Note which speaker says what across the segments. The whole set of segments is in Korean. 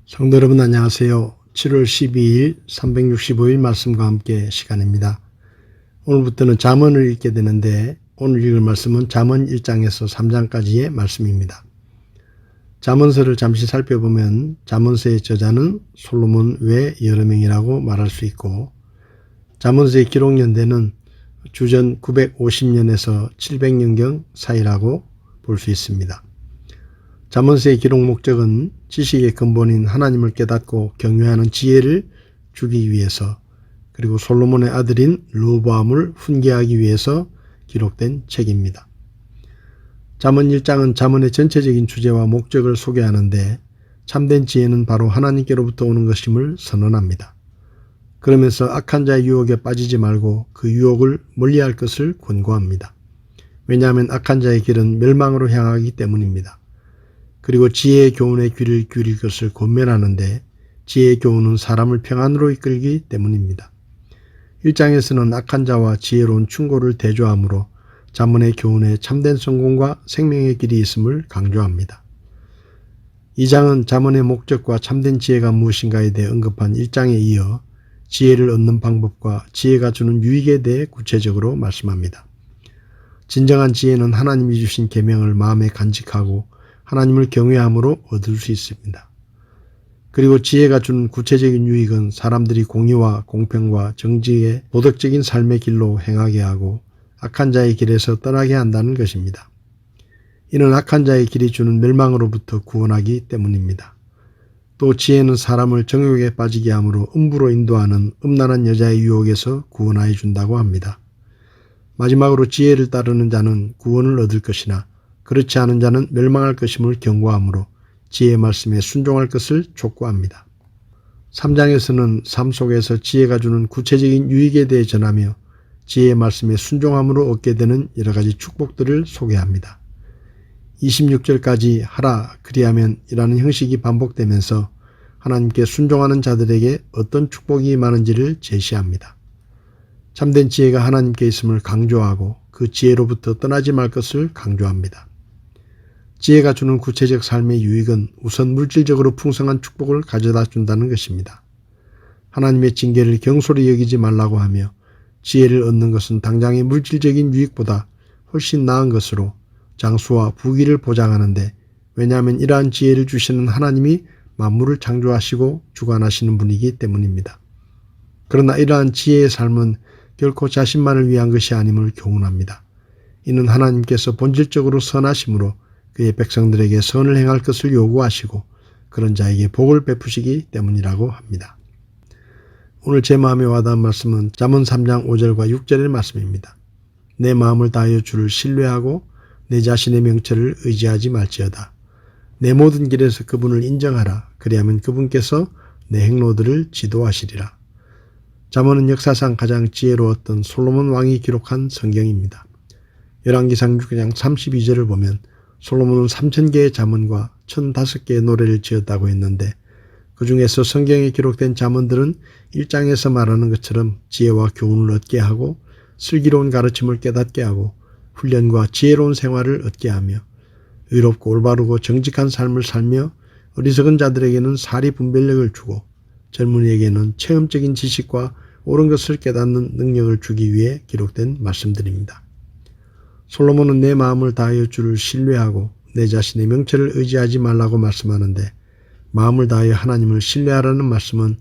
Speaker 1: 성도 여러분 안녕하세요. 7월 12일 365일 말씀과 함께 시간입니다. 오늘부터는 잠언을 읽게 되는데 오늘 읽을 말씀은 잠언 1장에서 3장까지의 말씀입니다. 잠언서를 잠시 살펴보면 잠언서의 저자는 솔로몬 외 여러 명이라고 말할 수 있고 잠언서의 기록 연대는 주전 950년에서 700년경 사이라고 볼 수 있습니다. 잠언서의 기록 목적은 지식의 근본인 하나님을 깨닫고 경외하는 지혜를 주기 위해서 그리고 솔로몬의 아들인 르호보암을 훈계하기 위해서 기록된 책입니다. 잠언 1장은 잠언의 전체적인 주제와 목적을 소개하는데 참된 지혜는 바로 하나님께로부터 오는 것임을 선언합니다. 그러면서 악한 자의 유혹에 빠지지 말고 그 유혹을 멀리할 것을 권고합니다. 왜냐하면 악한 자의 길은 멸망으로 향하기 때문입니다. 그리고 지혜의 교훈에 귀를 기울일 것을 권면하는데 지혜의 교훈은 사람을 평안으로 이끌기 때문입니다. 1장에서는 악한 자와 지혜로운 충고를 대조하므로 잠언의 교훈에 참된 성공과 생명의 길이 있음을 강조합니다. 2장은 잠언의 목적과 참된 지혜가 무엇인가에 대해 언급한 1장에 이어 지혜를 얻는 방법과 지혜가 주는 유익에 대해 구체적으로 말씀합니다. 진정한 지혜는 하나님이 주신 계명을 마음에 간직하고 하나님을 경외함으로 얻을 수 있습니다. 그리고 지혜가 주는 구체적인 유익은 사람들이 공의와 공평과 정직의 도덕적인 삶의 길로 행하게 하고 악한 자의 길에서 떠나게 한다는 것입니다. 이는 악한 자의 길이 주는 멸망으로부터 구원하기 때문입니다. 또 지혜는 사람을 정욕에 빠지게 함으로 음부로 인도하는 음란한 여자의 유혹에서 구원하여 준다고 합니다. 마지막으로 지혜를 따르는 자는 구원을 얻을 것이나 그렇지 않은 자는 멸망할 것임을 경고하므로 지혜의 말씀에 순종할 것을 촉구합니다. 3장에서는 삶 속에서 지혜가 주는 구체적인 유익에 대해 전하며 지혜의 말씀에 순종함으로 얻게 되는 여러 가지 축복들을 소개합니다. 26절까지 하라 그리하면 이라는 형식이 반복되면서 하나님께 순종하는 자들에게 어떤 축복이 많은지를 제시합니다. 참된 지혜가 하나님께 있음을 강조하고 그 지혜로부터 떠나지 말 것을 강조합니다. 지혜가 주는 구체적 삶의 유익은 우선 물질적으로 풍성한 축복을 가져다 준다는 것입니다. 하나님의 징계를 경솔히 여기지 말라고 하며 지혜를 얻는 것은 당장의 물질적인 유익보다 훨씬 나은 것으로 장수와 부귀를 보장하는데 왜냐하면 이러한 지혜를 주시는 하나님이 만물을 창조하시고 주관하시는 분이기 때문입니다. 그러나 이러한 지혜의 삶은 결코 자신만을 위한 것이 아님을 교훈합니다. 이는 하나님께서 본질적으로 선하심으로 그의 백성들에게 선을 행할 것을 요구하시고 그런 자에게 복을 베푸시기 때문이라고 합니다. 오늘 제 마음에 와닿은 말씀은 잠언 3장 5절과 6절의 말씀입니다. 내 마음을 다하여 주를 신뢰하고 내 자신의 명철을 의지하지 말지어다. 내 모든 길에서 그분을 인정하라. 그리하면 그분께서 내 행로들을 지도하시리라. 잠언은 역사상 가장 지혜로웠던 솔로몬 왕이 기록한 성경입니다. 열왕기상 6장 32절을 보면 솔로몬은 3000개의 잠언과 1005개의 노래를 지었다고 했는데 그 중에서 성경에 기록된 잠언들은 1장에서 말하는 것처럼 지혜와 교훈을 얻게 하고 슬기로운 가르침을 깨닫게 하고 훈련과 지혜로운 생활을 얻게 하며 의롭고 올바르고 정직한 삶을 살며 어리석은 자들에게는 사리 분별력을 주고 젊은이에게는 체험적인 지식과 옳은 것을 깨닫는 능력을 주기 위해 기록된 말씀들입니다. 솔로몬은 내 마음을 다하여 주를 신뢰하고 내 자신의 명철을 의지하지 말라고 말씀하는데 마음을 다하여 하나님을 신뢰하라는 말씀은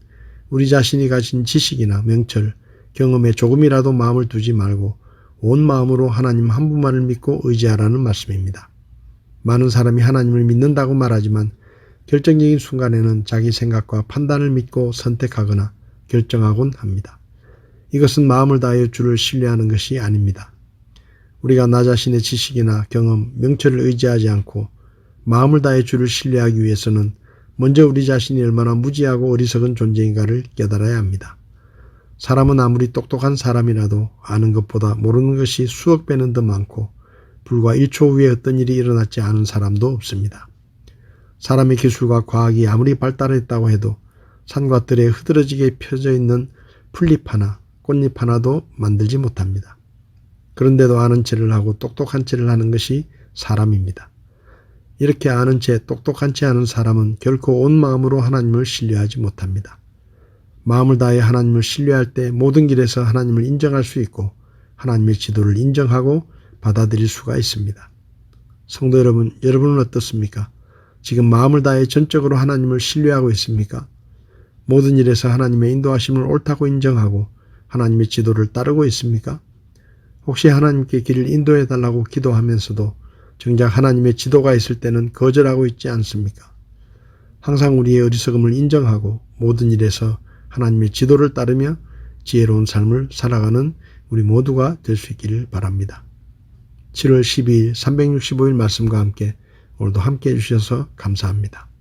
Speaker 1: 우리 자신이 가진 지식이나 명철, 경험에 조금이라도 마음을 두지 말고 온 마음으로 하나님 한 분만을 믿고 의지하라는 말씀입니다. 많은 사람이 하나님을 믿는다고 말하지만 결정적인 순간에는 자기 생각과 판단을 믿고 선택하거나 결정하곤 합니다. 이것은 마음을 다하여 주를 신뢰하는 것이 아닙니다. 우리가 나 자신의 지식이나 경험, 명철을 의지하지 않고 마음을 다해 주를 신뢰하기 위해서는 먼저 우리 자신이 얼마나 무지하고 어리석은 존재인가를 깨달아야 합니다. 사람은 아무리 똑똑한 사람이라도 아는 것보다 모르는 것이 수억 배는 더 많고 불과 1초 후에 어떤 일이 일어났지 않은 사람도 없습니다. 사람의 기술과 과학이 아무리 발달했다고 해도 산과 들에 흐드러지게 펴져 있는 풀잎 하나, 꽃잎 하나도 만들지 못합니다. 그런데도 아는 체를 하고 똑똑한 체를 하는 것이 사람입니다. 이렇게 아는 채 똑똑한 채 하는 사람은 결코 온 마음으로 하나님을 신뢰하지 못합니다. 마음을 다해 하나님을 신뢰할 때 모든 길에서 하나님을 인정할 수 있고 하나님의 지도를 인정하고 받아들일 수가 있습니다. 성도 여러분, 여러분은 어떻습니까? 지금 마음을 다해 전적으로 하나님을 신뢰하고 있습니까? 모든 일에서 하나님의 인도하심을 옳다고 인정하고 하나님의 지도를 따르고 있습니까? 혹시 하나님께 길을 인도해 달라고 기도하면서도 정작 하나님의 지도가 있을 때는 거절하고 있지 않습니까? 항상 우리의 어리석음을 인정하고 모든 일에서 하나님의 지도를 따르며 지혜로운 삶을 살아가는 우리 모두가 될 수 있기를 바랍니다. 7월 12일 365일 말씀과 함께 오늘도 함께 해주셔서 감사합니다.